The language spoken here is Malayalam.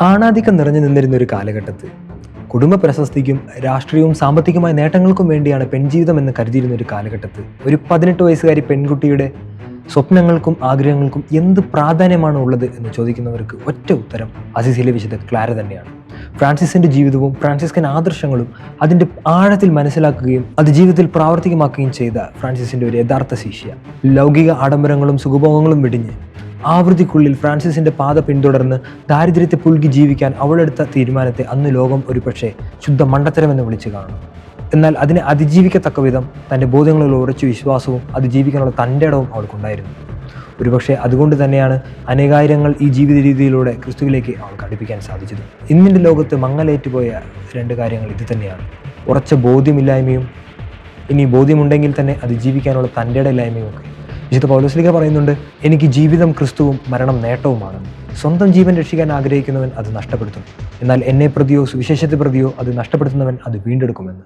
ആണാധിക്യം നിറഞ്ഞു നിന്നിരുന്ന ഒരു കാലഘട്ടത്തിൽ കുടുംബ പ്രശസ്തിക്കും രാഷ്ട്രീയവും സാമ്പത്തികമായ നേട്ടങ്ങൾക്കും വേണ്ടിയാണ് പെൺജീവിതം എന്ന് കരുതിയിരുന്ന ഒരു കാലഘട്ടത്തിൽ ഒരു 18 വയസ്സുകാരി പെൺകുട്ടിയുടെ സ്വപ്നങ്ങൾക്കും ആഗ്രഹങ്ങൾക്കും എന്ത് പ്രാധാന്യമാണ് ഉള്ളത് എന്ന് ചോദിക്കുന്നവർക്ക് ഒറ്റ ഉത്തരം അസിസിയിലെ വിശുദ്ധ ക്ലാര തന്നെയാണ്. ഫ്രാൻസിസിന്റെ ജീവിതവും ഫ്രാൻസിസ്കൻ ആദർശങ്ങളും അതിന്റെ ആഴത്തിൽ മനസ്സിലാക്കുകയും അത് ജീവിതത്തിൽ പ്രാവർത്തികമാക്കുകയും ചെയ്ത ഫ്രാൻസിസിന്റെ ഒരു യഥാർത്ഥ ശിഷ്യ. ലൗകിക ആഡംബരങ്ങളും സുഖഭോഗങ്ങളും വെടിഞ്ഞ് ആവൃത്തിക്കുള്ളിൽ ഫ്രാൻസിസിന്റെ പാത പിന്തുടർന്ന് ദാരിദ്ര്യത്തെ പുൽകി ജീവിക്കാൻ അവളെടുത്ത തീരുമാനത്തെ അന്ന് ലോകം ഒരുപക്ഷെ ശുദ്ധ മണ്ടത്തരമെന്ന് വിളിച്ചു കാണും. എന്നാൽ അതിനെ അതിജീവിക്കത്തക്ക വിധം തൻ്റെ ബോധ്യങ്ങളിൽ ഉറച്ച വിശ്വാസവും അതിജീവിക്കാനുള്ള തൻ്റെ ഇടവും അവൾക്കുണ്ടായിരുന്നു. ഒരുപക്ഷെ അതുകൊണ്ട് തന്നെയാണ് അനേകായിരങ്ങൾ ഈ ജീവിത രീതിയിലൂടെ ക്രിസ്തുവിലേക്ക് അവൾക്ക് അടുപ്പിക്കാൻ സാധിച്ചത്. ഇന്നിൻ്റെ ലോകത്ത് മങ്ങലേറ്റുപോയ രണ്ട് കാര്യങ്ങൾ ഇത് തന്നെയാണ്: ഉറച്ച ബോധ്യമില്ലായ്മയും, ഇനി ബോധ്യമുണ്ടെങ്കിൽ തന്നെ അതിജീവിക്കാനുള്ള തൻ്റെ ഇടയില്ലായ്മയും ഒക്കെ. വിശുദ്ധ പൗലോസ്ലീഹ പറയുന്നുണ്ട്, എനിക്ക് ജീവിതം ക്രിസ്തുവും മരണം നേട്ടവുമാണ്. സ്വന്തം ജീവൻ രക്ഷിക്കാൻ ആഗ്രഹിക്കുന്നവൻ അത് നഷ്ടപ്പെടുത്തും, എന്നാൽ എന്നെ പ്രതിയോ സുവിശേഷത്തെ പ്രതിയോ അത് നഷ്ടപ്പെടുത്തുന്നവൻ അത് വീണ്ടെടുക്കുമെന്ന്.